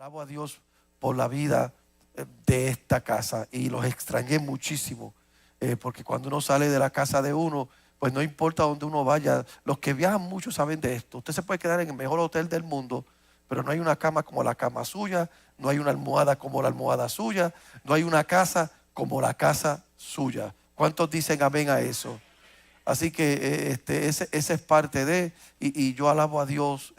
alabo a Dios por la vida de esta casa y los extrañé muchísimo, porque cuando uno sale de la casa de uno, pues no importa dónde uno vaya, los que viajan mucho saben de esto. Usted se puede quedar en el mejor hotel del mundo, pero no hay una cama como la cama suya, no hay una almohada como la almohada suya, no hay una casa como la casa suya. ¿Cuántos dicen amén a eso? Así que ese es parte de, y yo alabo a Dios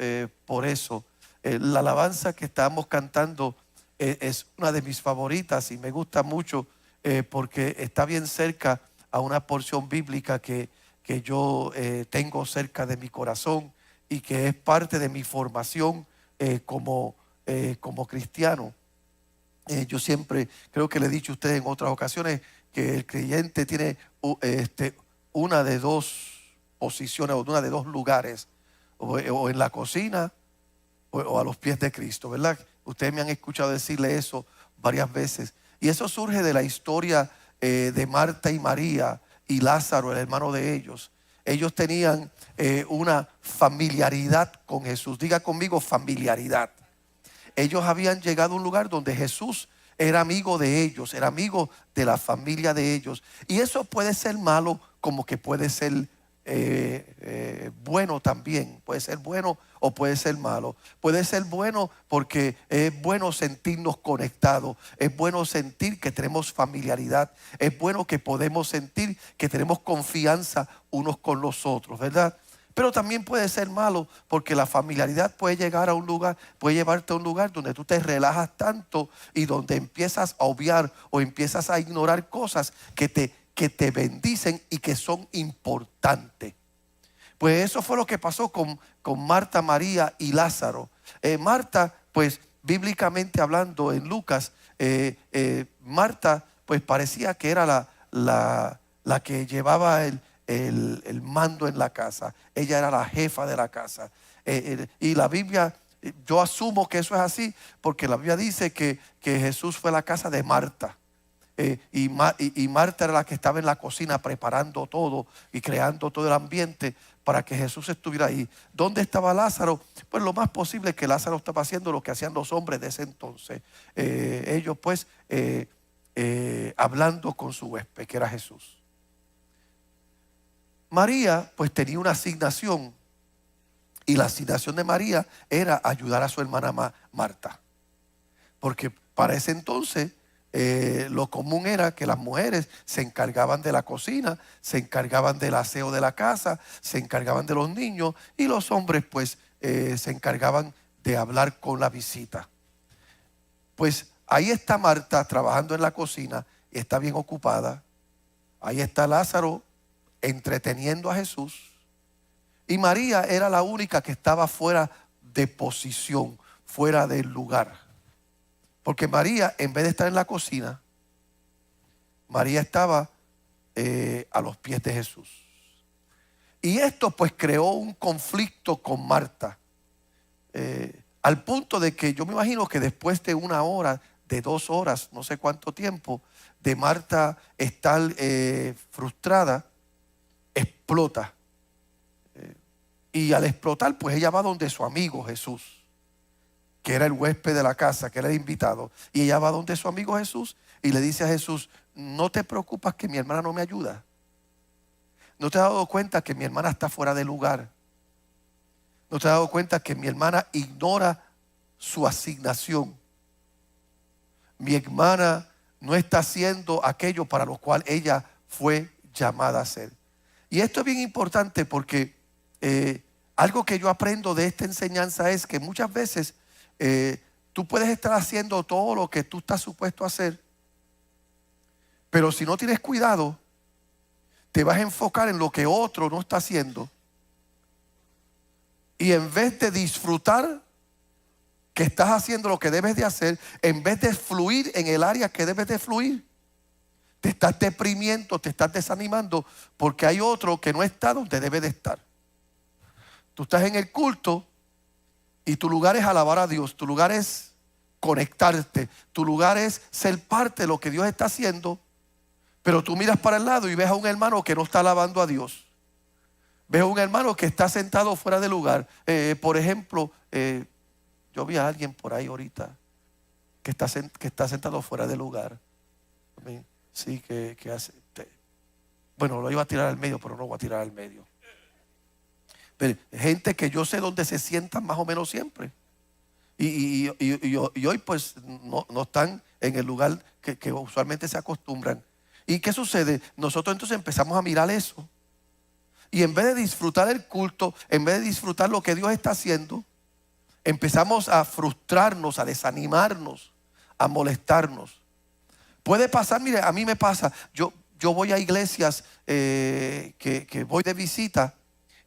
por eso. La alabanza que estamos cantando es una de mis favoritas y me gusta mucho porque está bien cerca a una porción bíblica que yo tengo cerca de mi corazón y que es parte de mi formación como cristiano. Yo siempre creo que le he dicho a ustedes en otras ocasiones que el creyente tiene una de dos posiciones o una de dos lugares, o en la cocina o a los pies de Cristo, ¿verdad? Ustedes me han escuchado decirle eso varias veces. Y eso surge de la historia de Marta y María y Lázaro, el hermano de ellos. Ellos tenían una familiaridad con Jesús. Diga conmigo, familiaridad. Ellos habían llegado a un lugar donde Jesús era amigo de ellos, era amigo de la familia de ellos. Y eso puede ser malo como que puede ser bueno también. Puede ser bueno o puede ser malo. Puede ser bueno porque es bueno sentirnos conectados. Es bueno sentir que tenemos familiaridad. Es bueno que podemos sentir que tenemos confianza unos con los otros, ¿verdad? Pero también puede ser malo porque la familiaridad puede llegar a un lugar, puede llevarte a un lugar donde tú te relajas tanto y donde empiezas a obviar o empiezas a ignorar cosas que te bendicen y que son importantes. Pues eso fue lo que pasó con Marta, María y Lázaro. Marta, pues bíblicamente hablando en Lucas, Marta pues parecía que era la que llevaba el mando en la casa. Ella era la jefa de la casa. Y la Biblia, yo asumo que eso es así, porque la Biblia dice que Jesús fue a la casa de Marta. Y Marta era la que estaba en la cocina preparando todo y creando todo el ambiente para que Jesús estuviera ahí. ¿Dónde estaba Lázaro? Pues lo más posible es que Lázaro estaba haciendo lo que hacían los hombres de ese entonces. Ellos pues hablando con su huésped, que era Jesús. María pues tenía una asignación y la asignación de María era ayudar a su hermana Marta, porque para ese entonces lo común era que las mujeres se encargaban de la cocina, se encargaban del aseo de la casa, se encargaban de los niños y los hombres pues se encargaban de hablar con la visita. Pues ahí está Marta trabajando en la cocina y está bien ocupada. Ahí está Lázaro entreteniendo a Jesús, y María era la única que estaba fuera de posición, fuera del lugar, porque María, en vez de estar en la cocina, María estaba a los pies de Jesús. Y esto pues creó un conflicto con Marta, al punto de que yo me imagino que después de 1 hora, de 2 horas, no sé cuánto tiempo, de Marta estar frustrada, explota. Y al explotar, pues ella va donde su amigo Jesús, que era el huésped de la casa, que era el invitado. Y ella va donde su amigo Jesús y le dice a Jesús: ¿no te preocupas que mi hermana no me ayuda? ¿No te has dado cuenta que mi hermana está fuera de lugar? ¿No te has dado cuenta que mi hermana ignora su asignación? Mi hermana no está haciendo aquello para lo cual ella fue llamada a hacer. Y esto es bien importante porque algo que yo aprendo de esta enseñanza es que muchas veces tú puedes estar haciendo todo lo que tú estás supuesto a hacer, pero si no tienes cuidado, te vas a enfocar en lo que otro no está haciendo, y en vez de disfrutar que estás haciendo lo que debes de hacer, en vez de fluir en el área que debes de fluir, te estás deprimiendo, te estás desanimando porque hay otro que no está donde debe de estar. Tú estás en el culto y tu lugar es alabar a Dios, tu lugar es conectarte, tu lugar es ser parte de lo que Dios está haciendo, pero tú miras para el lado y ves a un hermano que no está alabando a Dios. Ves a un hermano que está sentado fuera de lugar. Por ejemplo, yo vi a alguien por ahí ahorita que está sentado fuera del lugar. Amén. Sí, que hace. Bueno, lo iba a tirar al medio, pero no lo voy a tirar al medio. Pero gente que yo sé dónde se sientan más o menos siempre. Y hoy pues no están en el lugar que usualmente se acostumbran. ¿Y qué sucede? Nosotros entonces empezamos a mirar eso. Y en vez de disfrutar el culto, en vez de disfrutar lo que Dios está haciendo, empezamos a frustrarnos, a desanimarnos, a molestarnos. Puede pasar, mire, a mí me pasa. Yo voy a iglesias que voy de visita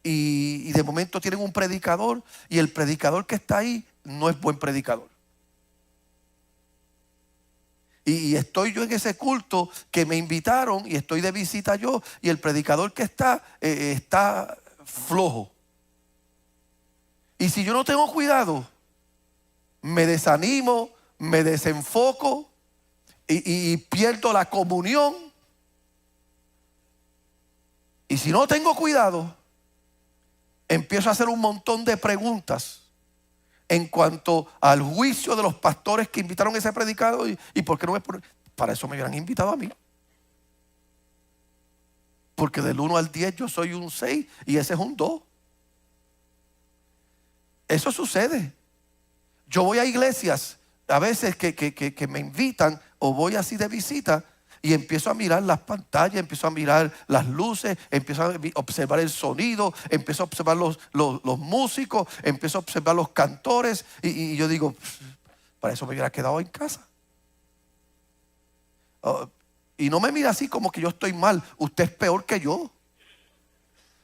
y de momento tienen un predicador y el predicador que está ahí no es buen predicador. Y estoy yo en ese culto que me invitaron y estoy de visita yo y el predicador que está flojo. Y si yo no tengo cuidado, me desanimo, me desenfoco y pierdo la comunión. Y si no tengo cuidado, empiezo a hacer un montón de preguntas en cuanto al juicio de los pastores que invitaron a ese predicador. ¿Y por qué no me ponen? Para eso me hubieran invitado a mí. Porque del 1 al 10 yo soy un 6 y ese es un 2. Eso sucede. Yo voy a iglesias a veces que me invitan o voy así de visita y empiezo a mirar las pantallas, empiezo a mirar las luces, empiezo a observar el sonido, empiezo a observar los músicos, empiezo a observar los cantores y yo digo, para eso me hubiera quedado en casa. Y no me mira así como que yo estoy mal, usted es peor que yo.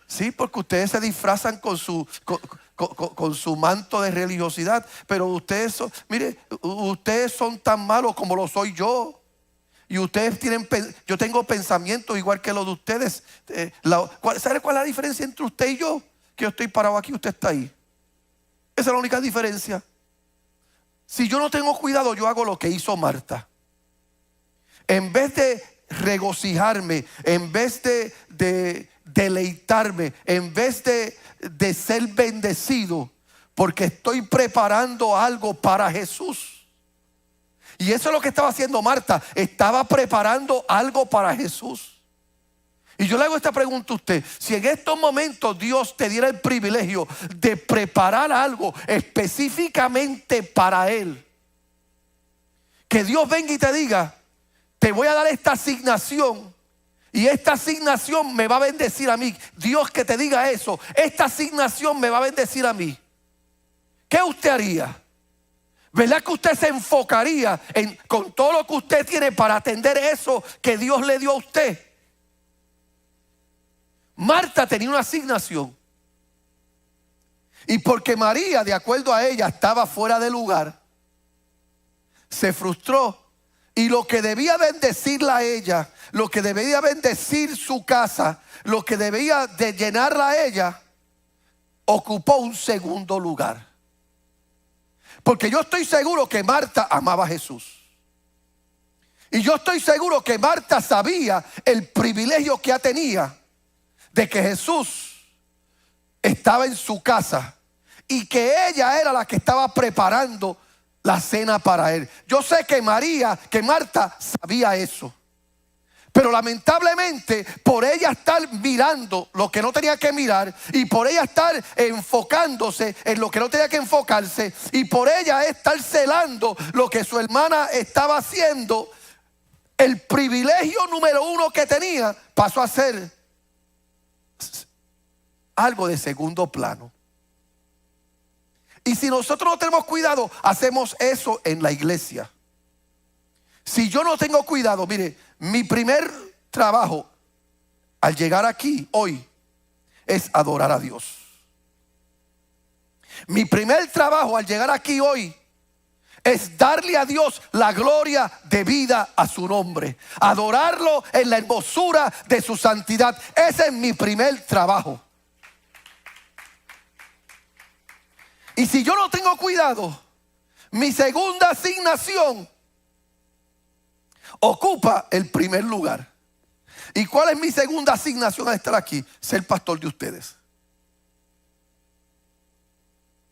Sí, porque ustedes se disfrazan con su manto de religiosidad, pero ustedes son, mire, ustedes son tan malos como lo soy yo. Y ustedes yo tengo pensamientos igual que los de ustedes. ¿Sabe cuál es la diferencia entre usted y yo? Que yo estoy parado aquí y usted está ahí. Esa es la única diferencia. Si yo no tengo cuidado, yo hago lo que hizo Marta. En vez de regocijarme, en vez de deleitarme, en vez de ser bendecido, porque estoy preparando algo para Jesús. Y eso es lo que estaba haciendo Marta. Estaba preparando algo para Jesús. Y yo le hago esta pregunta a usted. Si en estos momentos Dios te diera el privilegio de preparar algo específicamente para Él, que Dios venga y te diga, te voy a dar esta asignación y esta asignación me va a bendecir a mí. Dios que te diga eso, esta asignación me va a bendecir a mí. ¿Qué usted haría? ¿Verdad que usted se enfocaría con todo lo que usted tiene para atender eso que Dios le dio a usted? Marta tenía una asignación. Y porque María, de acuerdo a ella, estaba fuera de lugar, se frustró. Y lo que debía bendecirla a ella, lo que debía bendecir su casa, lo que debía de llenarla a ella, ocupó un segundo lugar. Porque yo estoy seguro que Marta amaba a Jesús. Y yo estoy seguro que Marta sabía el privilegio que tenía de que Jesús estaba en su casa y que ella era la que estaba preparando la cena para él. Yo sé que Marta sabía eso. Pero lamentablemente, por ella estar mirando lo que no tenía que mirar, y por ella estar enfocándose en lo que no tenía que enfocarse, y por ella estar celando lo que su hermana estaba haciendo, el privilegio número 1 que tenía pasó a ser algo de segundo plano. Y si nosotros no tenemos cuidado, hacemos eso en la iglesia. Si yo no tengo cuidado, mire, mi primer trabajo al llegar aquí hoy es adorar a Dios. Mi primer trabajo al llegar aquí hoy es darle a Dios la gloria debida a su nombre. Adorarlo en la hermosura de su santidad. Ese es mi primer trabajo. Y si yo no tengo cuidado, mi segunda asignación ocupa el primer lugar. ¿Y cuál es mi segunda asignación al estar aquí? Ser pastor de ustedes.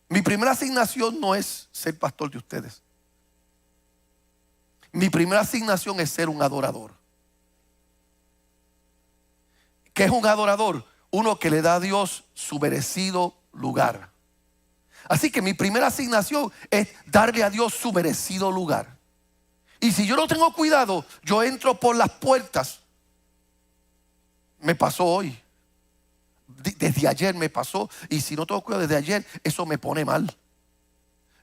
Mi primera asignación no es ser pastor de ustedes. Mi primera asignación es ser un adorador. ¿Qué es un adorador? Uno que le da a Dios su merecido lugar. Así que mi primera asignación es darle a Dios su merecido lugar. Y si yo no tengo cuidado, yo entro por las puertas. Me pasó hoy. Desde ayer me pasó. Y si no tengo cuidado desde ayer, eso me pone mal.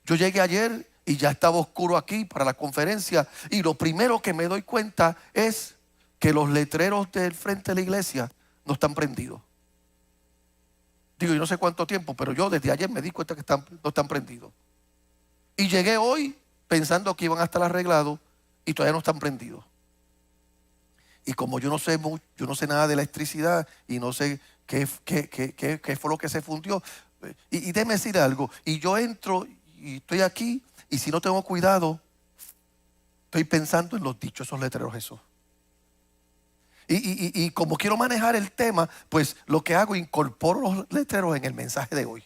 Yo llegué ayer y ya estaba oscuro aquí para la conferencia. Y lo primero que me doy cuenta es que los letreros del frente de la iglesia no están prendidos. Digo, yo no sé cuánto tiempo, pero yo desde ayer me di cuenta que no están prendidos. Y llegué hoy pensando que iban a estar arreglados y todavía no están prendidos. Y como yo no sé nada de electricidad y no sé qué fue lo que se fundió. Y déjeme decir algo. Y yo entro y estoy aquí y si no tengo cuidado, estoy pensando en los dichosos letreros esos. Y como quiero manejar el tema, pues lo que hago, incorporo los letreros en el mensaje de hoy.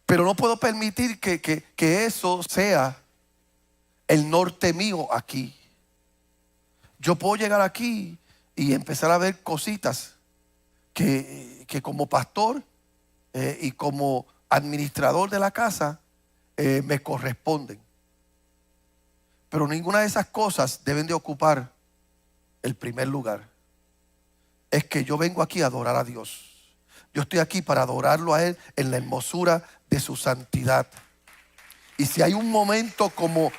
Pero no puedo permitir que eso sea el norte mío aquí. Yo puedo llegar aquí y empezar a ver cositas que como pastor y como administrador de la casa me corresponden. Pero ninguna de esas cosas deben de ocupar el primer lugar. Es que yo vengo aquí a adorar a Dios. Yo estoy aquí para adorarlo a Él en la hermosura de su santidad. Y si hay un momento como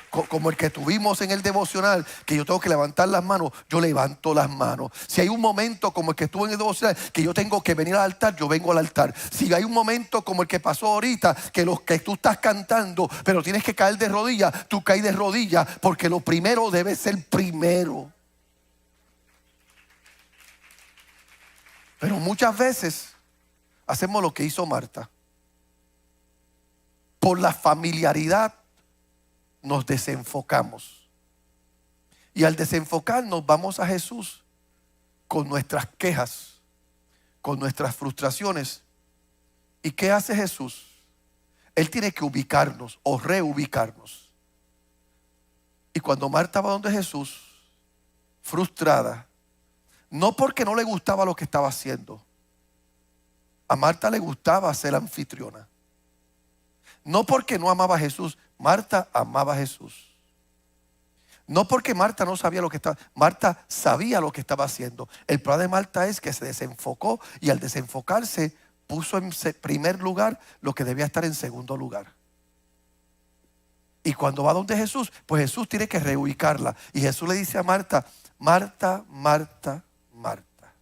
el que tuvimos en el devocional, que yo tengo que levantar las manos, yo levanto las manos. Si hay un momento como el que estuve en el devocional, que yo tengo que venir al altar, yo vengo al altar. Si hay un momento como el que pasó ahorita, que tú estás cantando, pero tienes que caer de rodillas, tú caes de rodillas, porque lo primero debe ser primero. Pero muchas veces hacemos lo que hizo Marta. Por la familiaridad nos desenfocamos. Y al desenfocarnos vamos a Jesús con nuestras quejas, con nuestras frustraciones. ¿Y qué hace Jesús? Él tiene que ubicarnos o reubicarnos. Y cuando Marta va donde Jesús, frustrada, no porque no le gustaba lo que estaba haciendo. A Marta le gustaba ser anfitriona. No porque no amaba a Jesús, Marta amaba a Jesús. No porque Marta no sabía lo que estaba, Marta sabía lo que estaba haciendo. El problema de Marta es que se desenfocó y al desenfocarse puso en primer lugar lo que debía estar en segundo lugar. Y cuando va donde Jesús, pues Jesús tiene que reubicarla. Y Jesús le dice a Marta, Marta, Marta, Marta,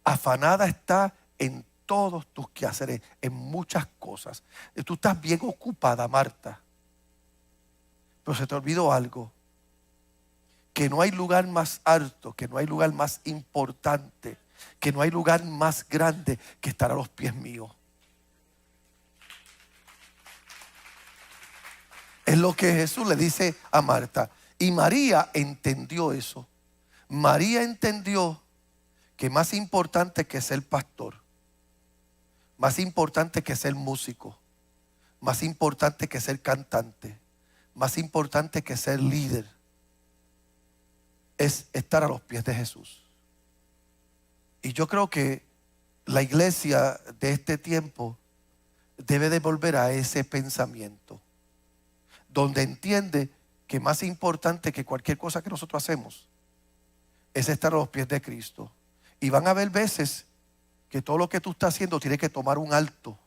afanada está en todos tus quehaceres, en muchas cosas. Tú estás bien ocupada, Marta. Pero se te olvidó algo. Que no hay lugar más alto, que no hay lugar más importante, que no hay lugar más grande que estar a los pies míos. Es lo que Jesús le dice a Marta. Y María entendió eso. María entendió que más importante que ser pastor, más importante que ser músico, más importante que ser cantante, más importante que ser líder, es estar a los pies de Jesús. Y yo creo que la iglesia de este tiempo debe de volver a ese pensamiento, donde entiende que más importante que cualquier cosa que nosotros hacemos es estar a los pies de Cristo. Y van a haber veces que todo lo que tú estás haciendo tiene que tomar un alto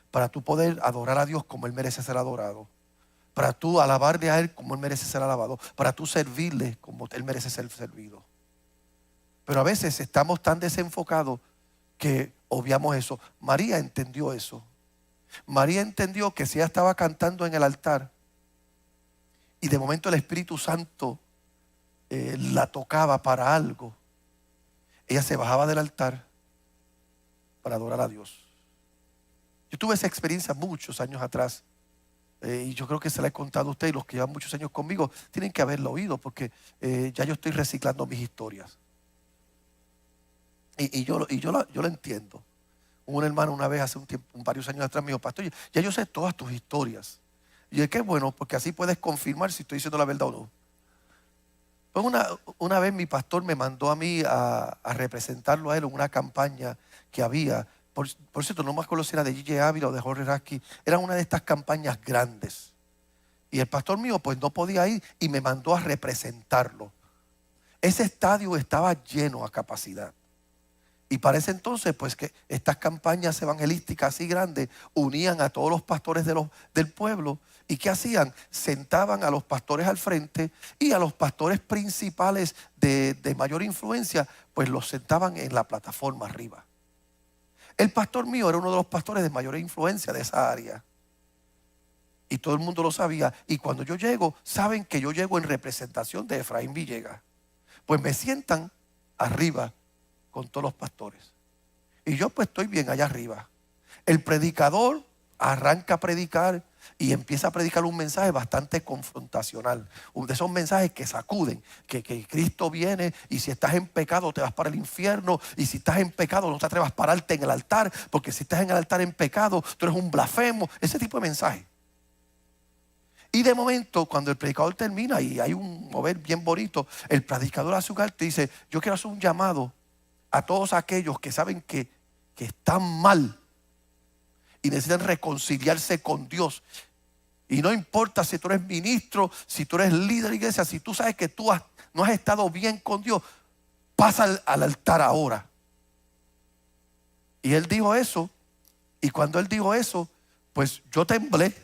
para tú poder adorar a Dios como Él merece ser adorado, para tú alabarle a Él como Él merece ser alabado, para tú servirle como Él merece ser servido. Pero a veces estamos tan desenfocados que obviamos eso. María entendió eso. María entendió que si ella estaba cantando en el altar y de momento el Espíritu Santo la tocaba para algo, ella se bajaba del altar para adorar a Dios. Yo tuve esa experiencia muchos años atrás y yo creo que se la he contado a usted, y los que llevan muchos años conmigo tienen que haberlo oído, porque ya yo estoy reciclando mis historias y yo lo entiendo. Un hermano una vez hace un tiempo, varios años atrás me dijo, pastor, ya yo sé todas tus historias. Y es que es bueno, porque así puedes confirmar si estoy diciendo la verdad o no. Pues una vez mi pastor me mandó a mí a representarlo a él en una campaña que había. Por cierto, no me acuerdo si era de G.J. Ávila o de Jorge Rasky. Era una de estas campañas grandes. Y el pastor mío pues no podía ir y me mandó a representarlo. Ese estadio estaba lleno a capacidad. Y para ese entonces, pues que estas campañas evangelísticas así grandes unían a todos los pastores del pueblo. ¿Y qué hacían? Sentaban a los pastores al frente y a los pastores principales de mayor influencia, pues los sentaban en la plataforma arriba. El pastor mío era uno de los pastores de mayor influencia de esa área. Y todo el mundo lo sabía. Y cuando yo llego, saben que yo llego en representación de Efraín Villegas. Pues me sientan arriba con todos los pastores. Y yo pues estoy bien allá arriba. El predicador arranca a predicar y empieza a predicar un mensaje bastante confrontacional. De esos mensajes que sacuden, que Cristo viene y si estás en pecado te vas para el infierno. Y si estás en pecado no te atrevas a pararte en el altar, porque si estás en el altar en pecado tú eres un blasfemo. Ese tipo de mensaje. Y de momento, cuando el predicador termina y hay un mover bien bonito, el predicador hace un alto y dice: yo quiero hacer un llamado a todos aquellos que saben que están mal y necesitan reconciliarse con Dios. Y no importa si tú eres ministro, si tú eres líder de iglesia, si tú sabes que tú no has estado bien con Dios, pasa al altar ahora. Y él dijo eso. Y cuando él dijo eso, pues yo temblé.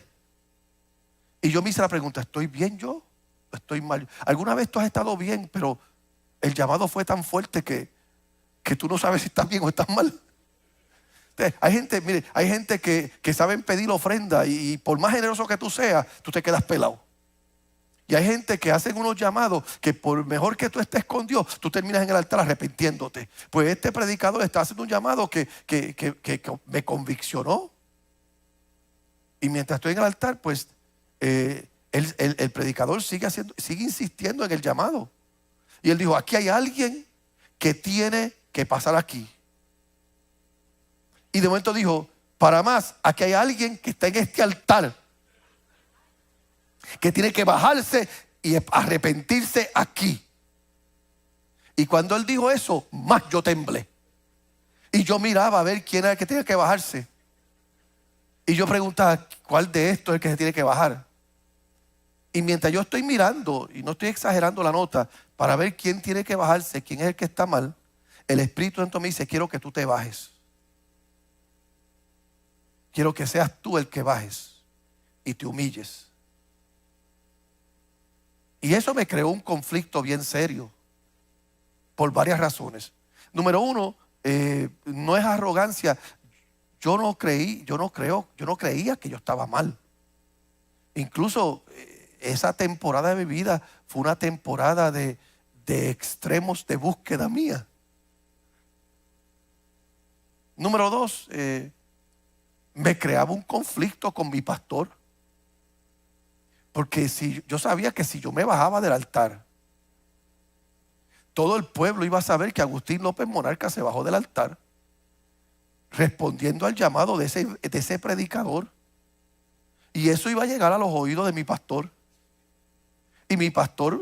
Y yo me hice la pregunta: ¿estoy bien yo? ¿Estoy mal? ¿Alguna vez tú has estado bien, pero el llamado fue tan fuerte que tú no sabes si estás bien o estás mal? Entonces, hay gente, mire, hay gente que saben pedir ofrenda y por más generoso que tú seas, tú te quedas pelado. Y hay gente que hacen unos llamados que por mejor que tú estés con Dios, tú terminas en el altar arrepintiéndote. Pues este predicador está haciendo un llamado que me conviccionó. Y mientras estoy en el altar, pues el predicador sigue insistiendo en el llamado. Y él dijo: aquí hay alguien que tiene que pasar aquí. Y de momento dijo: para más, aquí hay alguien que está en este altar, que tiene que bajarse y arrepentirse aquí. Y cuando él dijo eso, más yo temblé. Y yo miraba a ver quién era el que tenía que bajarse. Y yo preguntaba: ¿cuál de estos es el que se tiene que bajar? Y mientras yo estoy mirando, y no estoy exagerando la nota, para ver quién tiene que bajarse, quién es el que está mal, el Espíritu Santo me dice: quiero que tú te bajes. Quiero que seas tú el que bajes y te humilles. Y eso me creó un conflicto bien serio por varias razones. Número uno, no es arrogancia. Yo no creía que yo estaba mal. Incluso esa temporada de mi vida fue una temporada de extremos de búsqueda mía. Número dos, me creaba un conflicto con mi pastor. Porque yo sabía que si yo me bajaba del altar, todo el pueblo iba a saber que Agustín López Monarca se bajó del altar, respondiendo al llamado de ese predicador. Y eso iba a llegar a los oídos de mi pastor. Y mi pastor,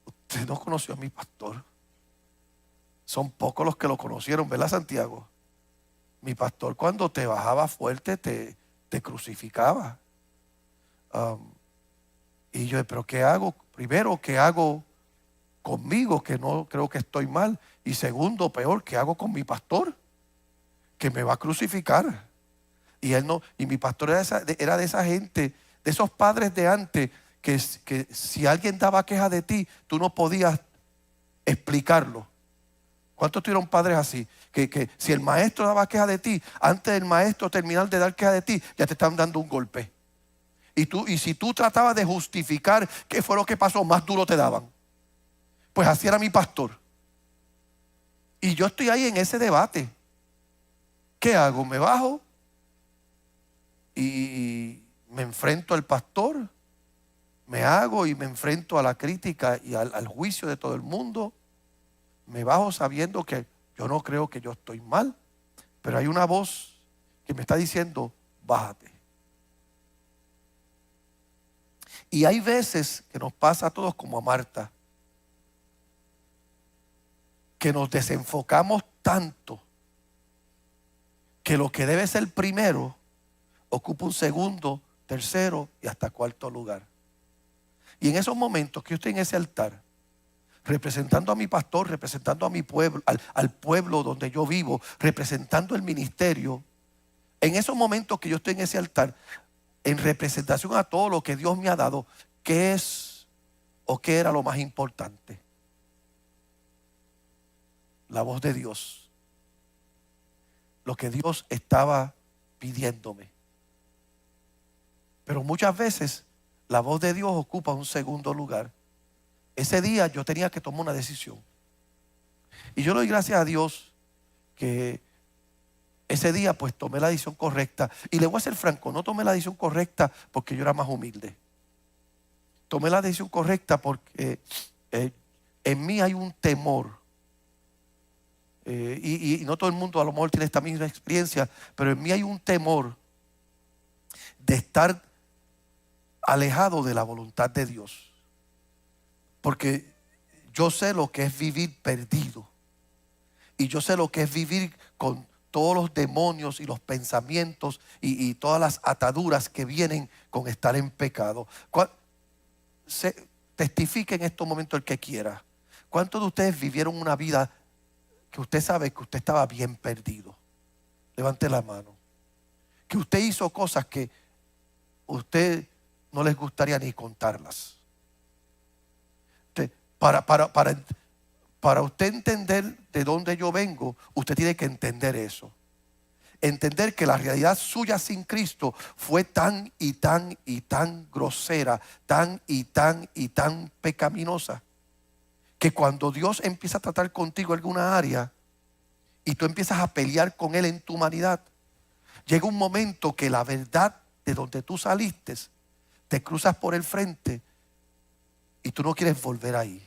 usted no conoció a mi pastor. Son pocos los que lo conocieron, ¿verdad, Santiago? Mi pastor, cuando te bajaba fuerte, te crucificaba. Y yo, ¿pero qué hago? Primero, ¿qué hago conmigo? Que no creo que estoy mal. Y segundo, peor, ¿qué hago con mi pastor? Que me va a crucificar. Y él no, y mi pastor era de esa gente, de esos padres de antes, que si alguien daba queja de ti, tú no podías explicarlo. ¿Cuántos tuvieron padres así? Que si el maestro daba queja de ti, antes del maestro terminar de dar queja de ti, ya te están dando un golpe. Y si tú tratabas de justificar qué fue lo que pasó, más duro te daban. Pues así era mi pastor. Y yo estoy ahí en ese debate. ¿Qué hago? ¿Me bajo y me enfrento al pastor? ¿Me hago y me enfrento a la crítica y al juicio de todo el mundo? Me bajo sabiendo que yo no creo que yo estoy mal, pero hay una voz que me está diciendo: bájate. Y hay veces que nos pasa a todos como a Marta, que nos desenfocamos tanto que lo que debe ser primero ocupa un segundo, tercero y hasta cuarto lugar. Y en esos momentos que yo estoy en ese altar, representando a mi pastor, representando a mi pueblo, al pueblo donde yo vivo, representando el ministerio, en esos momentos que yo estoy en ese altar, en representación a todo lo que Dios me ha dado, ¿qué es o qué era lo más importante? La voz de Dios. Lo que Dios estaba pidiéndome. Pero muchas veces la voz de Dios ocupa un segundo lugar. Ese día yo tenía que tomar una decisión. Y yo le doy gracias a Dios que ese día pues tomé la decisión correcta. Y le voy a ser franco, no tomé la decisión correcta porque yo era más humilde. Tomé la decisión correcta porque en mí hay un temor. Y no todo el mundo a lo mejor tiene esta misma experiencia, pero en mí hay un temor de estar alejado de la voluntad de Dios. Porque yo sé lo que es vivir perdido. Y yo sé lo que es vivir con todos los demonios y los pensamientos y todas las ataduras que vienen con estar en pecado. Testifique en estos momentos el que quiera. ¿Cuántos de ustedes vivieron una vida que usted sabe que usted estaba bien perdido? Levante la mano. Que usted hizo cosas que usted no les gustaría ni contarlas. Para usted entender de dónde yo vengo, usted tiene que entender eso. Entender que la realidad suya sin Cristo fue tan y tan y tan grosera, tan y tan y tan pecaminosa, que cuando Dios empieza a tratar contigo en alguna área y tú empiezas a pelear con Él en tu humanidad, llega un momento que la verdad de donde tú saliste te cruzas por el frente y tú no quieres volver ahí.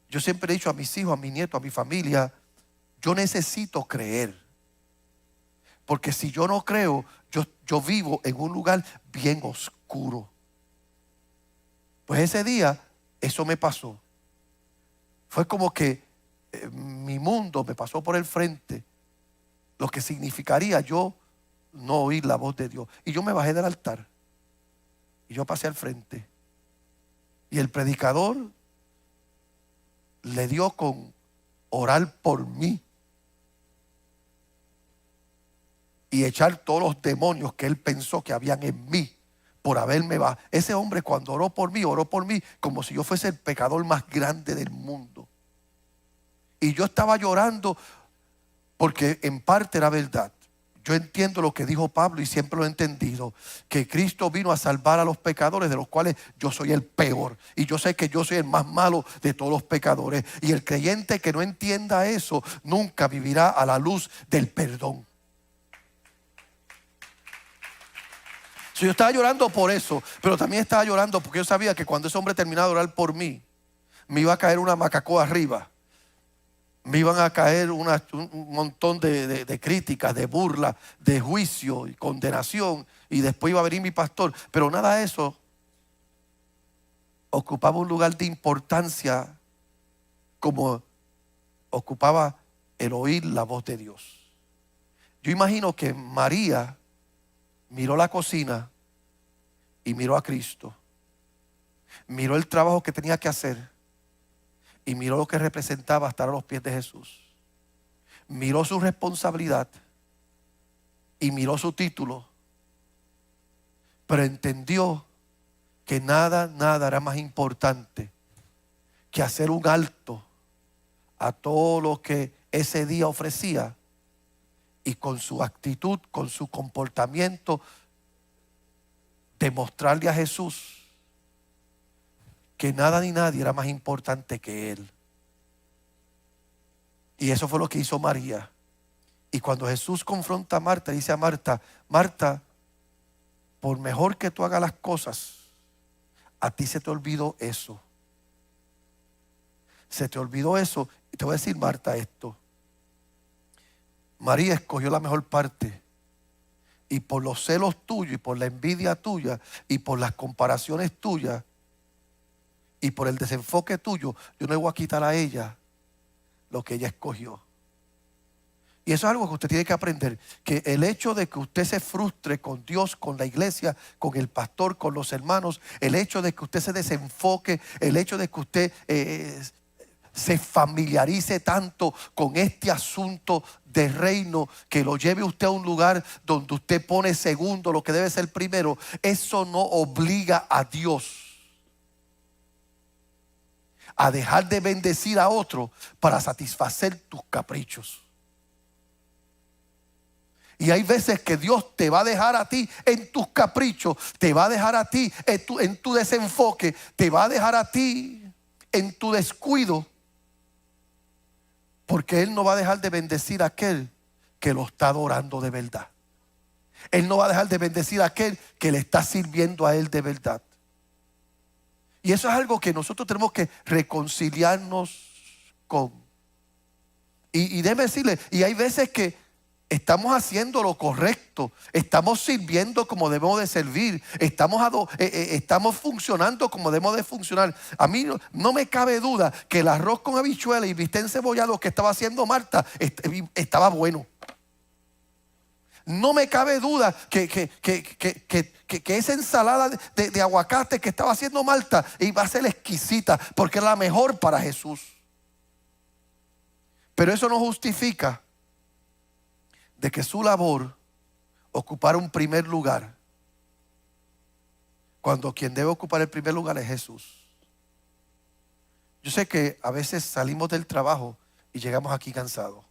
Yo siempre he dicho a mis hijos, a mis nietos, a mi familia, yo necesito creer. Porque si yo no creo, yo vivo en un lugar bien oscuro. Pues ese día, eso me pasó. Fue como que mi mundo me pasó por el frente. Lo que significaría yo no oír la voz de Dios. Y yo me bajé del altar. Y yo pasé al frente. Y el predicador le dio con orar por mí y echar todos los demonios que él pensó que habían en mí por haberme bajado. Ese hombre cuando oró por mí como si yo fuese el pecador más grande del mundo. Y yo estaba llorando porque en parte era verdad. Yo entiendo lo que dijo Pablo y siempre lo he entendido, que Cristo vino a salvar a los pecadores, de los cuales yo soy el peor. Y yo sé que yo soy el más malo de todos los pecadores. Y el creyente que no entienda eso nunca vivirá a la luz del perdón. Yo estaba llorando por eso, pero también estaba llorando porque yo sabía que cuando ese hombre terminaba de orar por mí, me iba a caer una macacoa arriba. Me iban a caer un montón de críticas, de burlas, de juicio y condenación. Y después iba a venir mi pastor. Pero nada de eso ocupaba un lugar de importancia como ocupaba el oír la voz de Dios. Yo imagino que María miró la cocina y miró a Cristo. Miró el trabajo que tenía que hacer. Y miró lo que representaba estar a los pies de Jesús. Miró su responsabilidad. Y miró su título. Pero entendió que nada era más importante que hacer un alto a todo lo que ese día ofrecía. Y con su actitud, con su comportamiento, demostrarle a Jesús que nada ni nadie era más importante que Él. Y eso fue lo que hizo María. Y cuando Jesús confronta a Marta, dice a Marta, Marta, por mejor que tú hagas las cosas, a ti se te olvidó eso. Se te olvidó eso. Y te voy a decir, Marta, esto. María escogió la mejor parte. y por los celos tuyos y por la envidia tuya y por las comparaciones tuyas y por el desenfoque tuyo, yo no le voy a quitar a ella lo que ella escogió. Y eso es algo que usted tiene que aprender, que el hecho de que usted se frustre con Dios, con la iglesia, con el pastor, con los hermanos, el hecho de que usted se desenfoque, el hecho de que usted se familiarice tanto con este asunto de reino, que lo lleve usted a un lugar donde usted pone segundo lo que debe ser primero, eso no obliga a Dios a dejar de bendecir a otro para satisfacer tus caprichos. Y hay veces que Dios te va a dejar a ti en tus caprichos, te va a dejar a ti en tu desenfoque, te va a dejar a ti en tu descuido, porque Él no va a dejar de bendecir a aquel que lo está adorando de verdad. Él no va a dejar de bendecir a aquel que le está sirviendo a Él de verdad. Y eso es algo que nosotros tenemos que reconciliarnos con. Y déjeme decirle, y hay veces que estamos haciendo lo correcto, estamos sirviendo como debemos de servir, estamos funcionando como debemos de funcionar. A mí no me cabe duda que el arroz con habichuela y bistec encebollado que estaba haciendo Marta estaba bueno. No me cabe duda que esa ensalada de aguacate que estaba haciendo Marta iba a ser exquisita, porque era la mejor para Jesús. Pero eso no justifica de que su labor ocupara un primer lugar, cuando quien debe ocupar el primer lugar es Jesús. Yo sé que a veces salimos del trabajo y llegamos aquí cansados,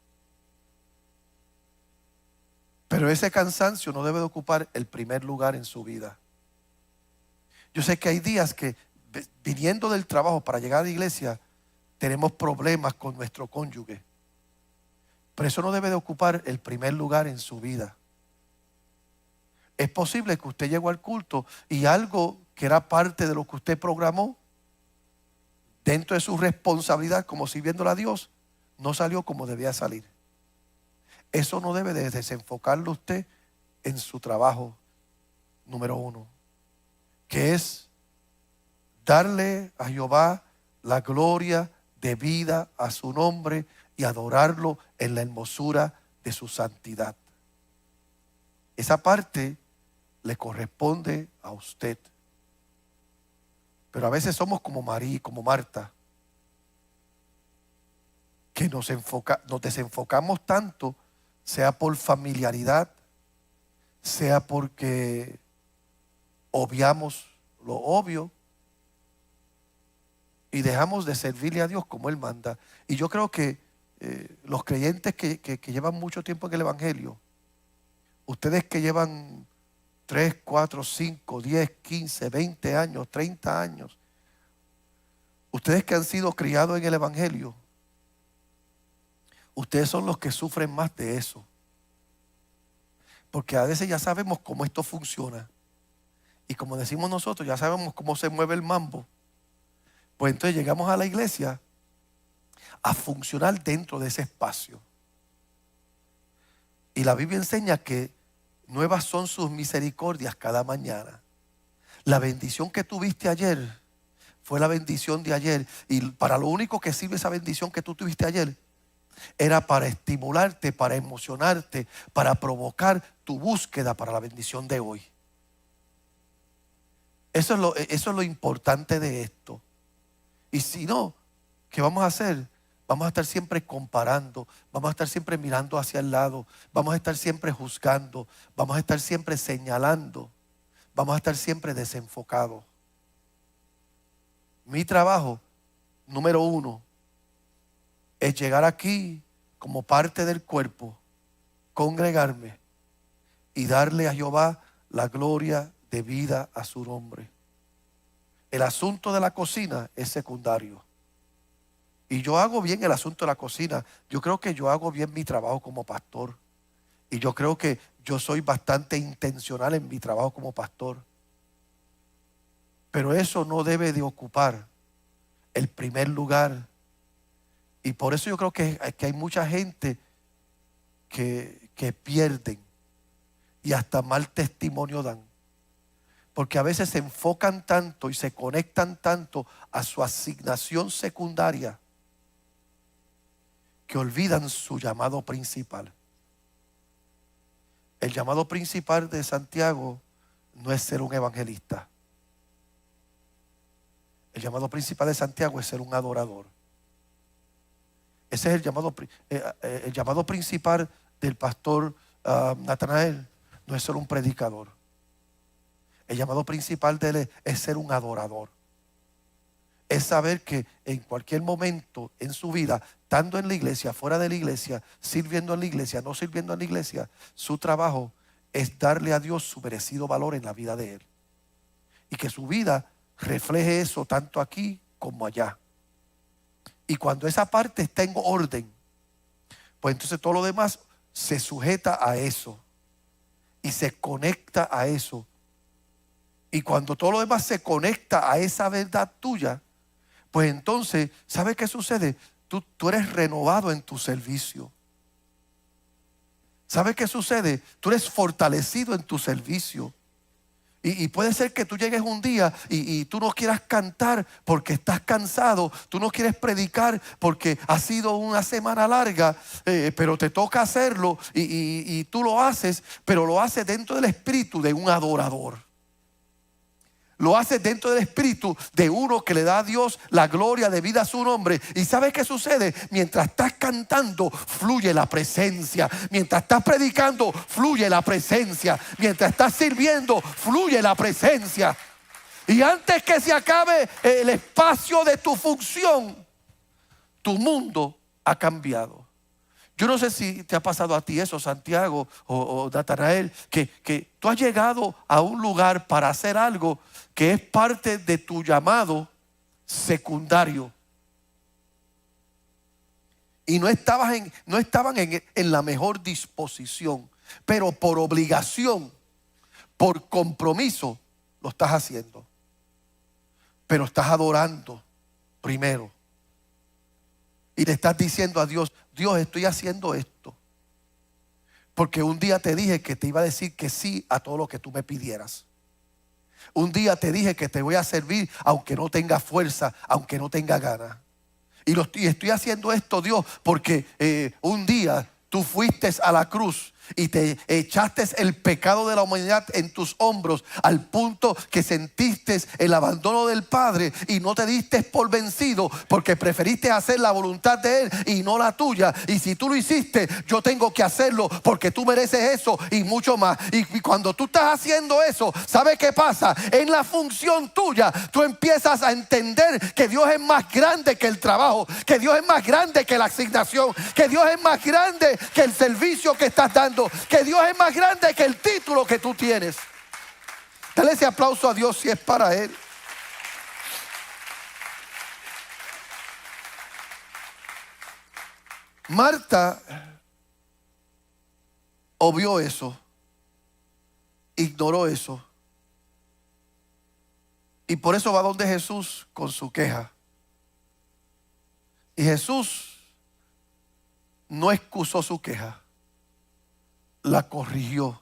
pero ese cansancio no debe de ocupar el primer lugar en su vida. Yo sé que hay días que viniendo del trabajo para llegar a la iglesia tenemos problemas con nuestro cónyuge, pero eso no debe de ocupar el primer lugar en su vida. Es posible que usted llegó al culto y algo que era parte de lo que usted programó dentro de su responsabilidad como sirviéndole a Dios no salió como debía salir. Eso no debe de desenfocarlo usted en su trabajo número uno, que es darle a Jehová la gloria debida a su nombre y adorarlo en la hermosura de su santidad. Esa parte le corresponde a usted. Pero a veces somos como María, como Marta, que nos desenfocamos tanto, sea por familiaridad, sea porque obviamos lo obvio y dejamos de servirle a Dios como Él manda. Y yo creo que los creyentes que llevan mucho tiempo en el Evangelio, ustedes que llevan 3, 4, 5, 10, 15, 20 años, 30 años, ustedes que han sido criados en el Evangelio, ustedes son los que sufren más de eso. Porque a veces ya sabemos cómo esto funciona. Y como decimos nosotros, ya sabemos cómo se mueve el mambo. Pues entonces llegamos a la iglesia a funcionar dentro de ese espacio. Y la Biblia enseña que nuevas son sus misericordias cada mañana. La bendición que tuviste ayer fue la bendición de ayer. Y para lo único que sirve esa bendición que tú tuviste ayer era para estimularte, para emocionarte, para provocar tu búsqueda para la bendición de hoy. Eso es lo importante de esto. Y si no, ¿qué vamos a hacer? Vamos a estar siempre comparando, vamos a estar siempre mirando hacia el lado, vamos a estar siempre juzgando, vamos a estar siempre señalando, vamos a estar siempre desenfocados. Mi trabajo, número uno, es llegar aquí como parte del cuerpo, congregarme y darle a Jehová la gloria debida a su nombre. El asunto de la cocina es secundario. Y yo hago bien el asunto de la cocina. Yo creo que yo hago bien mi trabajo como pastor. Y yo creo que yo soy bastante intencional en mi trabajo como pastor. Pero eso no debe de ocupar el primer lugar. Y por eso yo creo que hay mucha gente que pierden y hasta mal testimonio dan. Porque a veces se enfocan tanto y se conectan tanto a su asignación secundaria que olvidan su llamado principal. El llamado principal de Santiago no es ser un evangelista. El llamado principal de Santiago es ser un adorador. Ese es el llamado principal del pastor Natanael. No es ser un predicador. El llamado principal de él es ser un adorador. Es saber que en cualquier momento en su vida, estando en la iglesia, fuera de la iglesia, sirviendo en la iglesia, no sirviendo en la iglesia, su trabajo es darle a Dios su merecido valor en la vida de él. Y que su vida refleje eso tanto aquí como allá. Y cuando esa parte está en orden, pues entonces todo lo demás se sujeta a eso y se conecta a eso. Y cuando todo lo demás se conecta a esa verdad tuya, pues entonces, ¿sabes qué sucede? Tú eres renovado en tu servicio. ¿Sabes qué sucede? Tú eres fortalecido en tu servicio. Y puede ser que tú llegues un día y tú no quieras cantar porque estás cansado. Tú no quieres predicar porque ha sido una semana larga, pero te toca hacerlo y tú lo haces, pero lo haces dentro del espíritu de un adorador. Lo haces dentro del espíritu de uno que le da a Dios la gloria debida a su nombre. ¿Y sabes qué sucede? Mientras estás cantando, fluye la presencia. Mientras estás predicando, fluye la presencia. Mientras estás sirviendo, fluye la presencia. Y antes que se acabe el espacio de tu función, tu mundo ha cambiado. Yo no sé si te ha pasado a ti eso, Santiago o Natanael, que tú has llegado a un lugar para hacer algo que es parte de tu llamado secundario. Y no estaban en la mejor disposición, pero por obligación, por compromiso, lo estás haciendo. Pero estás adorando primero. Y le estás diciendo a Dios, Dios, estoy haciendo esto porque un día te dije que te iba a decir que sí a todo lo que tú me pidieras. Un día te dije que te voy a servir aunque no tenga fuerza, aunque no tenga ganas. Y estoy haciendo esto, Dios, porque un día tú fuiste a la cruz y te echaste el pecado de la humanidad en tus hombros al punto que sentiste el abandono del Padre y no te diste por vencido porque preferiste hacer la voluntad de Él y no la tuya. Y si tú lo hiciste, yo tengo que hacerlo porque tú mereces eso y mucho más. Y cuando tú estás haciendo eso, ¿sabes qué pasa? En la función tuya, tú empiezas a entender que Dios es más grande que el trabajo, que Dios es más grande que la asignación, que Dios es más grande que el servicio que estás dando, que Dios es más grande que el título que tú tienes. Dale ese aplauso a Dios si es para Él. Marta obvió eso, ignoró eso, y por eso va donde Jesús con su queja. Y Jesús no excusó su queja, la corrigió.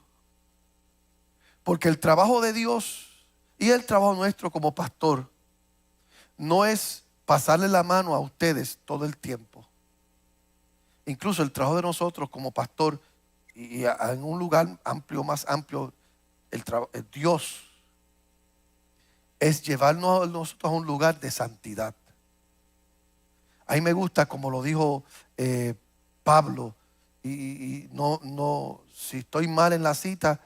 Porque el trabajo de Dios y el trabajo nuestro como pastor no es pasarle la mano a ustedes todo el tiempo. Incluso el trabajo de nosotros como pastor y en un lugar amplio, más amplio, el Dios es llevarnos a nosotros a un lugar de santidad. A mí me gusta como lo dijo Pablo, y no, si estoy mal en la cita,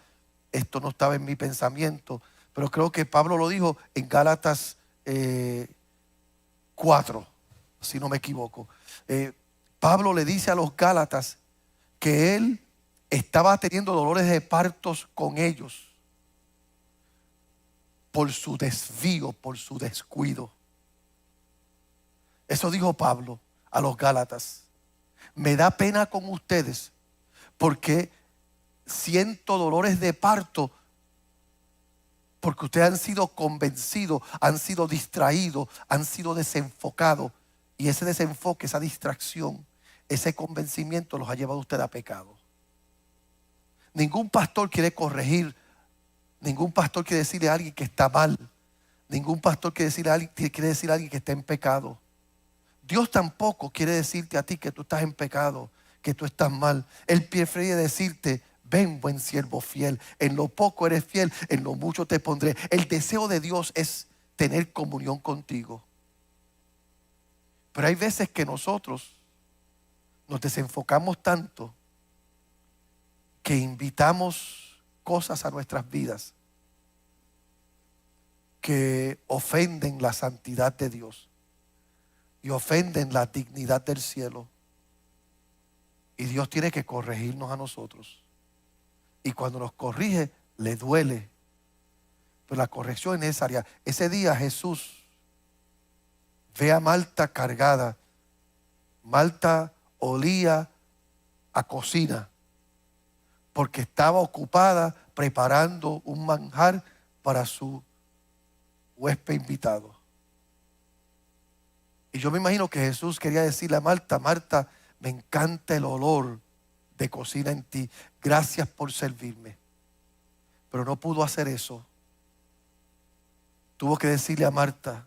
esto no estaba en mi pensamiento, pero creo que Pablo lo dijo en Gálatas 4, si no me equivoco. Pablo le dice a los Gálatas que él estaba teniendo dolores de partos con ellos por su desvío, por su descuido. Eso dijo Pablo a los Gálatas. Me da pena con ustedes porque siento dolores de parto porque ustedes han sido convencidos, han sido distraídos, han sido desenfocados, y ese desenfoque, esa distracción, ese convencimiento los ha llevado a ustedes a pecado. Ningún pastor quiere corregir. Ningún pastor quiere decirle a alguien que está mal. Ningún pastor quiere decirle a alguien que está en pecado. Dios tampoco quiere decirte a ti que tú estás en pecado, que tú estás mal. Él prefiere decirte: ven, buen siervo fiel. En lo poco eres fiel, en lo mucho te pondré. El deseo de Dios es tener comunión contigo. Pero hay veces que nosotros nos desenfocamos tanto que invitamos cosas a nuestras vidas que ofenden la santidad de Dios y ofenden la dignidad del cielo. Y Dios tiene que corregirnos a nosotros. Y cuando nos corrige, le duele. Pero la corrección es necesaria. Ese día Jesús ve a Marta cargada. Marta olía a cocina porque estaba ocupada preparando un manjar para su huésped invitado. Y yo me imagino que Jesús quería decirle a Marta: Marta, me encanta el olor de cocina en ti. Gracias por servirme. Pero no pudo hacer eso. Tuvo que decirle a Marta: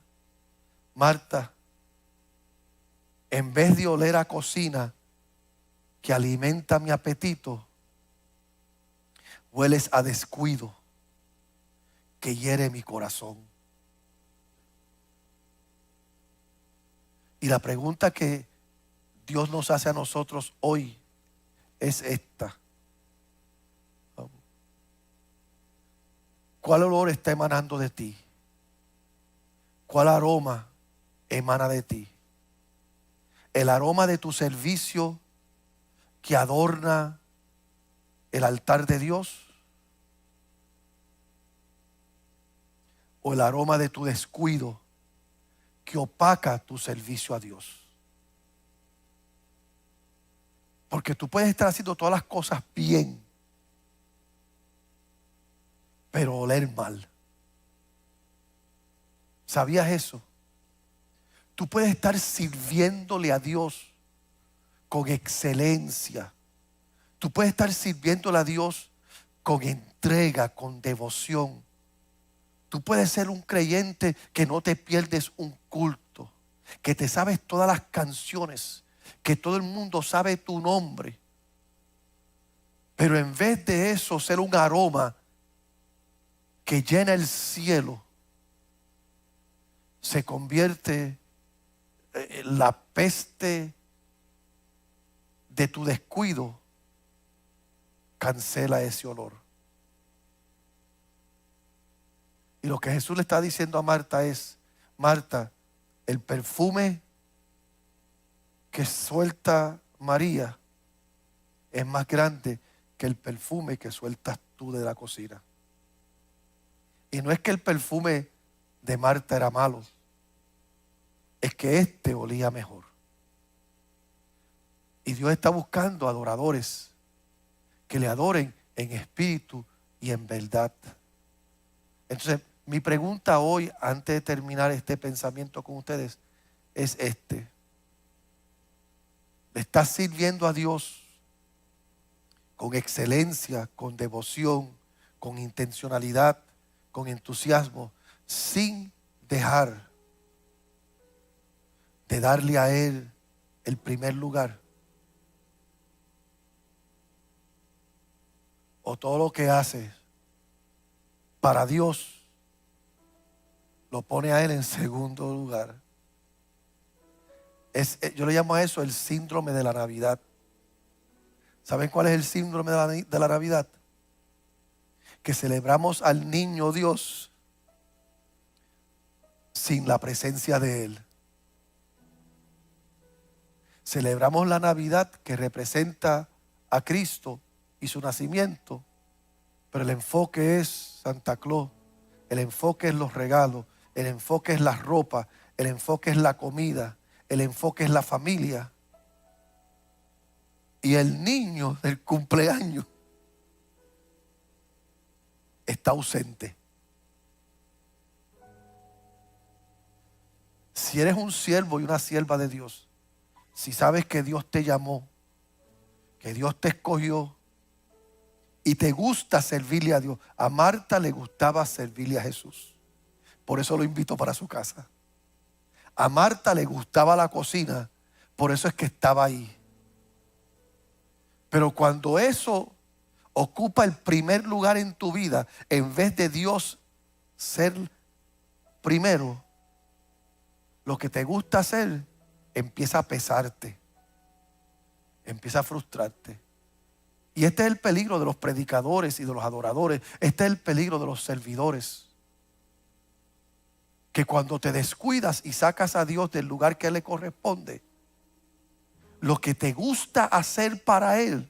Marta, en vez de oler a cocina que alimenta mi apetito, hueles a descuido que hiere mi corazón. Y la pregunta que Dios nos hace a nosotros hoy es esta: ¿cuál olor está emanando de ti? ¿Cuál aroma emana de ti? ¿El aroma de tu servicio que adorna el altar de Dios? ¿O el aroma de tu descuido que opaca tu servicio a Dios? Porque tú puedes estar haciendo todas las cosas bien, pero oler mal. ¿Sabías eso? Tú puedes estar sirviéndole a Dios con excelencia. Tú puedes estar sirviéndole a Dios con entrega, con devoción. Tú puedes ser un creyente que no te pierdes un culto, que te sabes todas las canciones, que todo el mundo sabe tu nombre. Pero en vez de eso ser un aroma que llena el cielo, se convierte en la peste de tu descuido. Cancela ese olor. Y lo que Jesús le está diciendo a Marta es: Marta, el perfume que suelta María es más grande que el perfume que sueltas tú de la cocina. Y no es que el perfume de Marta era malo, es que este olía mejor. Y Dios está buscando adoradores que le adoren en espíritu y en verdad. Entonces, mi pregunta hoy, antes de terminar este pensamiento con ustedes, es este: ¿le estás sirviendo a Dios con excelencia, con devoción, con intencionalidad, con entusiasmo, sin dejar de darle a Él el primer lugar? ¿O todo lo que haces para Dios lo pone a Él en segundo lugar? Yo le llamo a eso el síndrome de la Navidad. ¿Saben cuál es el síndrome de la Navidad? Que celebramos al niño Dios sin la presencia de Él. Celebramos la Navidad, que representa a Cristo y su nacimiento, pero el enfoque es Santa Claus, el enfoque es los regalos, el enfoque es la ropa, el enfoque es la comida, el enfoque es la familia. Y el niño del cumpleaños está ausente. Si eres un siervo y una sierva de Dios, si sabes que Dios te llamó, que Dios te escogió y te gusta servirle a Dios. A Marta le gustaba servirle a Jesús. Por eso lo invitó para su casa. A Marta le gustaba la cocina. Por eso es que estaba ahí. Pero cuando eso ocupa el primer lugar en tu vida, en vez de Dios ser primero, lo que te gusta hacer empieza a pesarte, empieza a frustrarte. Y este es el peligro de los predicadores y de los adoradores. Este es el peligro de los servidores. Que cuando te descuidas y sacas a Dios del lugar que le corresponde, lo que te gusta hacer para Él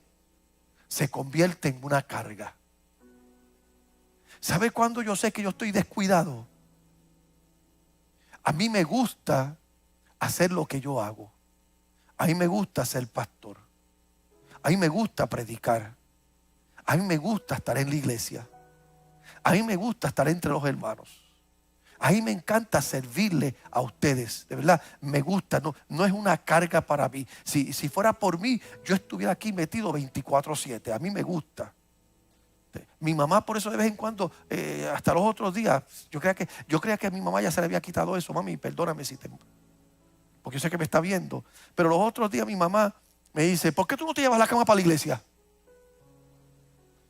se convierte en una carga. ¿Sabe cuándo yo sé que yo estoy descuidado? A mí me gusta hacer lo que yo hago. A mí me gusta ser pastor. A mí me gusta predicar. A mí me gusta estar en la iglesia. A mí me gusta estar entre los hermanos. A mí me encanta servirle a ustedes. De verdad, me gusta. No es una carga para mí. Si fuera por mí, yo estuviera aquí metido 24/7. A mí me gusta. Mi mamá por eso de vez en cuando, hasta los otros días, yo creía que a mi mamá ya se le había quitado eso. Mami, perdóname porque yo sé que me está viendo. Pero los otros días mi mamá me dice, ¿por qué tú no te llevas la cama para la iglesia?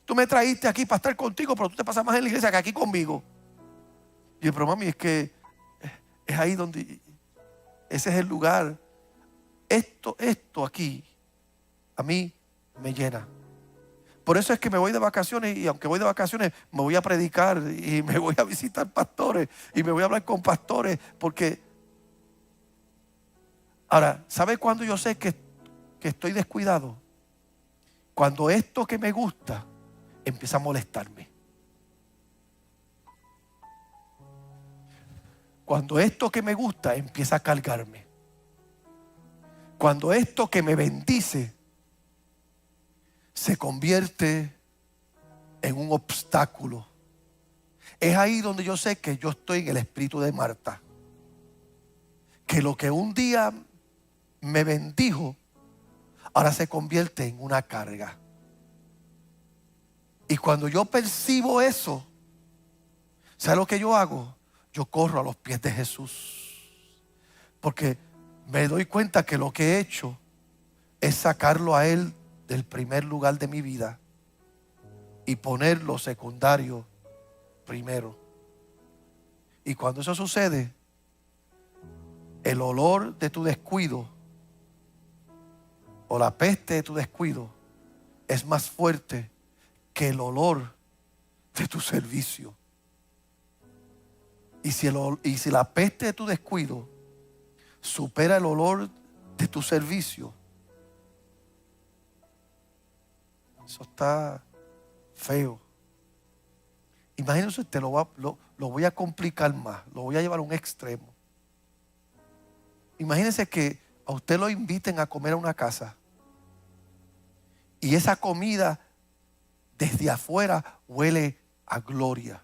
Tú me traíste aquí para estar contigo, pero tú te pasas más en la iglesia que aquí conmigo. Y yo, pero mami, es que es ahí donde, ese es el lugar. Esto aquí, a mí me llena. Por eso es que me voy de vacaciones, y aunque voy de vacaciones, me voy a predicar y me voy a visitar pastores y me voy a hablar con pastores, porque ahora, ¿sabe cuándo yo sé que estoy descuidado? Cuando esto que me gusta empieza a molestarme. Cuando esto que me gusta empieza a cargarme. Cuando esto que me bendice se convierte en un obstáculo. Es ahí donde yo sé que yo estoy en el espíritu de Marta. Que lo que un día me bendijo, ahora se convierte en una carga. Y cuando yo percibo eso, ¿sabe lo que yo hago? Yo corro a los pies de Jesús. Porque me doy cuenta que lo que he hecho es sacarlo a Él del primer lugar de mi vida y poner lo secundario primero. Y cuando eso sucede, el olor de tu descuido o la peste de tu descuido es más fuerte que el olor de tu servicio. Y si la peste de tu descuido supera el olor de tu servicio, eso está feo. Imagínense, lo voy a complicar más, lo voy a llevar a un extremo. Imagínense que a usted lo inviten a comer a una casa y esa comida desde afuera huele a gloria.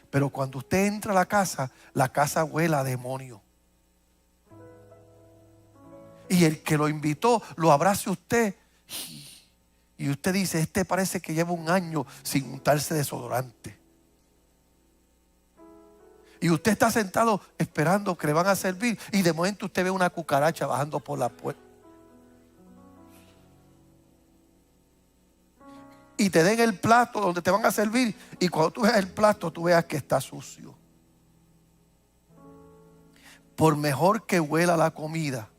Pero cuando usted entra a la casa huele a demonio. Y el que lo invitó lo abrace a usted y usted dice, este parece que lleva un año sin untarse desodorante. Y usted está sentado esperando que le van a servir y de momento usted ve una cucaracha bajando por la puerta. Y te den el plato donde te van a servir y cuando tú veas el plato tú veas que está sucio. Por mejor que huela la comida,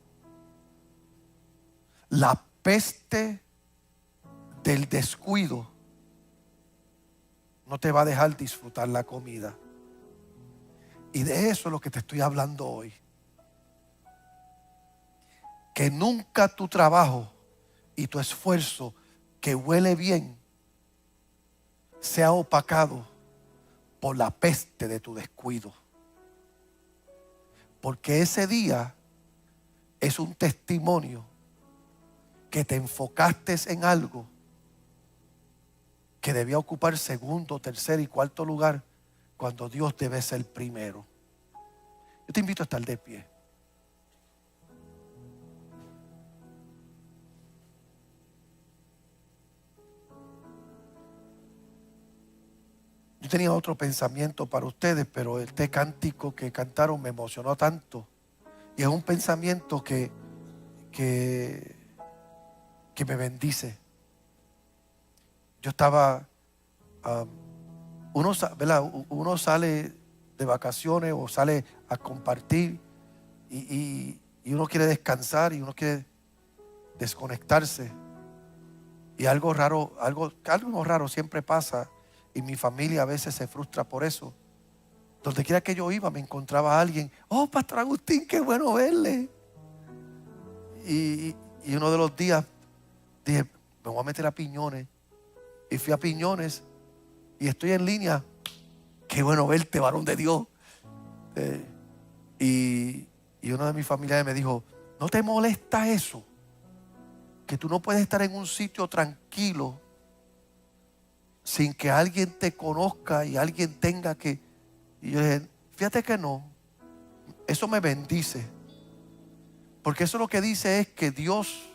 la peste del descuido no te va a dejar disfrutar la comida. Y de eso es lo que te estoy hablando hoy. Que nunca tu trabajo y tu esfuerzo que huele bien sea opacado por la peste de tu descuido. Porque ese día es un testimonio que te enfocaste en algo que debía ocupar segundo, tercer y cuarto lugar cuando Dios debe ser primero. Yo te invito a estar de pie. tenía otro pensamiento para ustedes, pero este cántico que cantaron me emocionó tanto. Y es un pensamiento que me bendice. Yo estaba, ¿verdad? Uno sale de vacaciones o sale a compartir y uno quiere descansar y uno quiere desconectarse. Y algo raro siempre pasa, y mi familia a veces se frustra por eso. Donde quiera que yo iba me encontraba a alguien: oh, Pastor Agustín, qué bueno verle. Y uno de los días dije: me voy a meter a Piñones. Y fui a Piñones y estoy en línea: qué bueno verte, varón de Dios. Y uno de mis familiares me dijo: ¿no te molesta eso? Que tú no puedes estar en un sitio tranquilo sin que alguien te conozca y alguien tenga que... Y yo dije: fíjate que no, eso me bendice, porque eso lo que dice es que Dios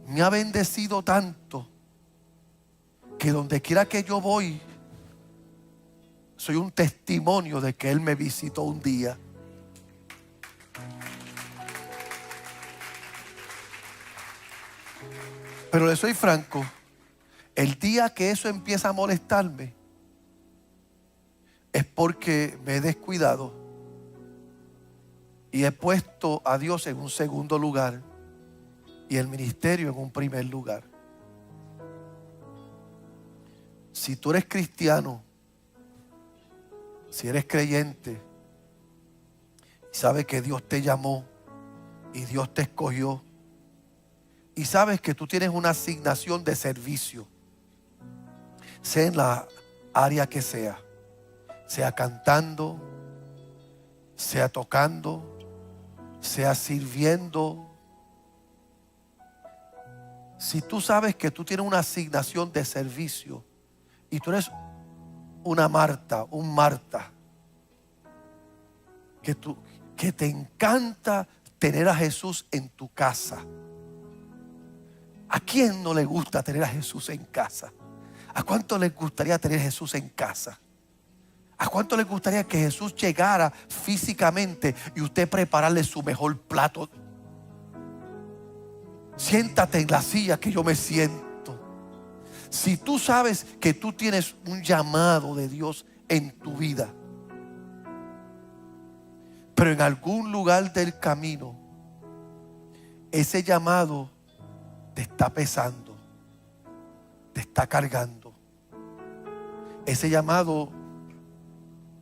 me ha bendecido tanto que donde quiera que yo voy soy un testimonio de que Él me visitó un día. Pero le soy franco, el día que eso empieza a molestarme es porque me he descuidado y he puesto a Dios en un segundo lugar y el ministerio en un primer lugar. Si tú eres cristiano, si eres creyente, y sabes que Dios te llamó y Dios te escogió, y sabes que tú tienes una asignación de servicio, sea en la área que sea cantando, sea tocando, sea sirviendo. Si tú sabes que tú tienes una asignación de servicio y tú eres una Marta, un Marta, que te encanta tener a Jesús en tu casa. ¿A quién no le gusta tener a Jesús en casa? ¿A cuánto les gustaría tener a Jesús en casa? ¿A cuánto les gustaría que Jesús llegara físicamente y usted prepararle su mejor plato? Siéntate en la silla que yo me siento. Si tú sabes que tú tienes un llamado de Dios en tu vida, pero en algún lugar del camino ese llamado te está pesando, te está cargando, ese llamado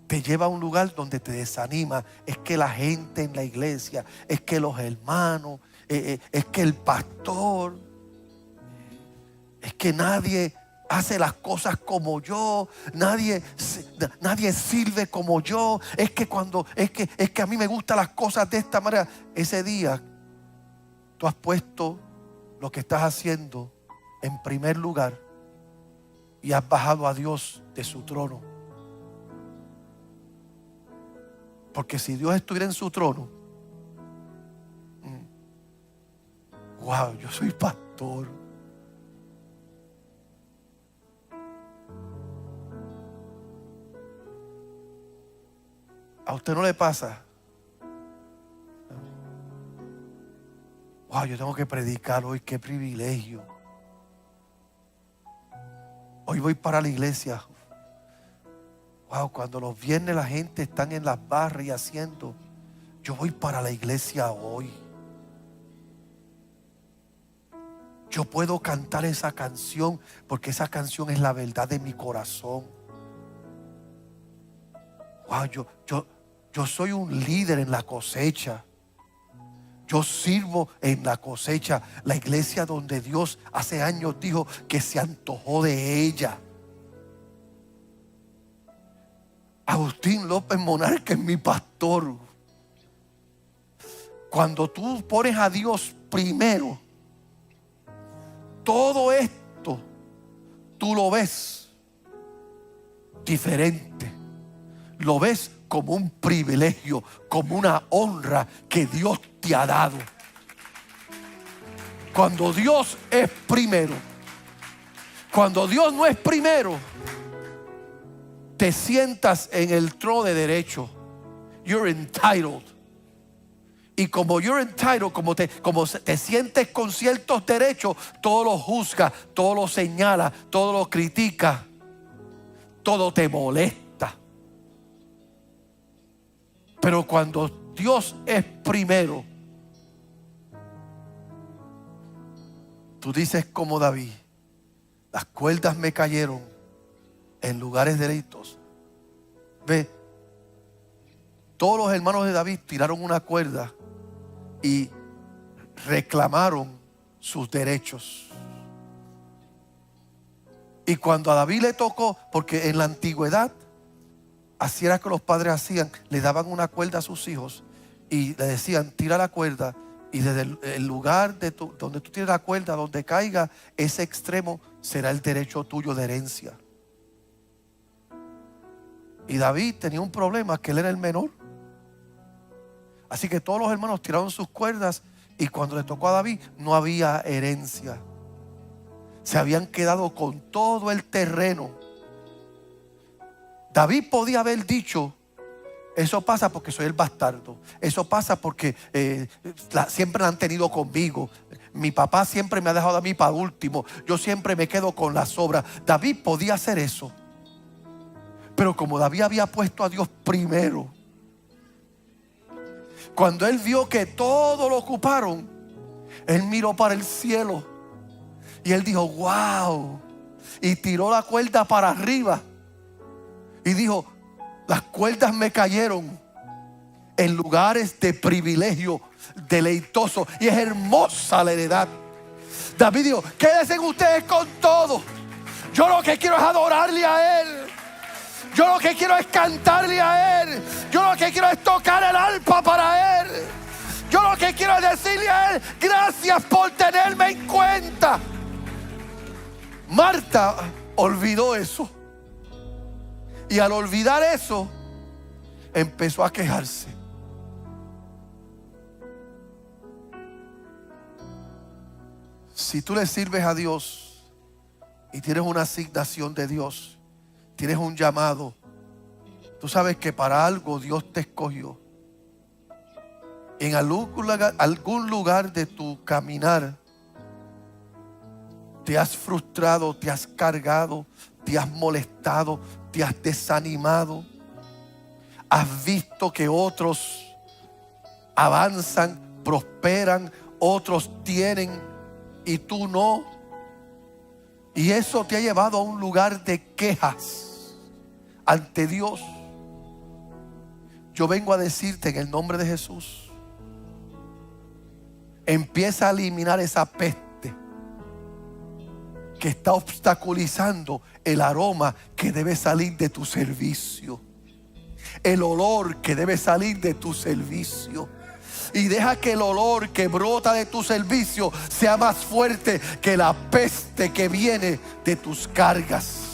te lleva a un lugar donde te desanima. Es que la gente en la iglesia, es que los hermanos, es que el pastor, es que nadie hace las cosas como yo, nadie sirve como yo, es que a mí me gustan las cosas de esta manera. Ese día tú has puesto lo que estás haciendo en primer lugar y has bajado a Dios de su trono. Porque si Dios estuviera en su trono, wow, yo soy pastor. ¿A usted no le pasa? Wow, yo tengo que predicar hoy, qué privilegio. Hoy voy para la iglesia. Wow, cuando los viernes la gente están en las barras y haciendo, yo voy para la iglesia hoy. Yo puedo cantar esa canción porque esa canción es la verdad de mi corazón. Wow, yo soy un líder en la cosecha. Yo sirvo en la cosecha, la iglesia donde Dios hace años dijo que se antojó de ella. Agustín López Monarca es mi pastor. Cuando tú pones a Dios primero, todo esto tú lo ves diferente. Lo ves como un privilegio, como una honra que Dios te ha dado. Cuando Dios es primero. Cuando Dios no es primero, te sientas en el trono de derecho. You're entitled. Y como you're entitled, como te sientes con ciertos derechos, todo lo juzga, todo lo señala, todo lo critica, todo te molesta. Pero cuando Dios es primero, tú dices como David: las cuerdas me cayeron en lugares deleitosos. Ve, todos los hermanos de David tiraron una cuerda y reclamaron sus derechos. Y cuando a David le tocó, porque en la antigüedad así era que los padres hacían, le daban una cuerda a sus hijos y le decían: tira la cuerda, y desde el lugar donde tú tires la cuerda, donde caiga ese extremo, será el derecho tuyo de herencia. Y David tenía un problema, que él era el menor. Así que todos los hermanos tiraron sus cuerdas, y cuando le tocó a David no había herencia. Se habían quedado con todo el terreno. David podía haber dicho: eso pasa porque soy el bastardo. Eso pasa porque siempre la han tenido conmigo. Mi papá siempre me ha dejado a mí para último. Yo siempre me quedo con las sobras. David podía hacer eso. Pero como David había puesto a Dios primero, cuando él vio que todo lo ocuparon, él miró para el cielo y él dijo: wow. Y tiró la cuerda para arriba y dijo: las cuerdas me cayeron en lugares de privilegio deleitoso, y es hermosa la heredad. David dijo: quédense ustedes con todo. Yo lo que quiero es adorarle a Él. Yo lo que quiero es cantarle a Él. Yo lo que quiero es tocar el arpa para Él. Yo lo que quiero es decirle a Él: gracias por tenerme en cuenta. Marta olvidó eso. Y al olvidar eso, empezó a quejarse. Si tú le sirves a Dios y tienes una asignación de Dios, tienes un llamado, tú sabes que para algo Dios te escogió. En algún lugar de tu caminar te has frustrado, te has cargado, te has molestado, te has desanimado. Has visto que otros avanzan, prosperan, otros tienen y tú no. Y eso te ha llevado a un lugar de quejas ante Dios. Yo vengo a decirte en el nombre de Jesús: empieza a eliminar esa peste que está obstaculizando el aroma que debe salir de tu servicio, el olor que debe salir de tu servicio. Y deja que el olor que brota de tu servicio sea más fuerte que la peste que viene de tus cargas.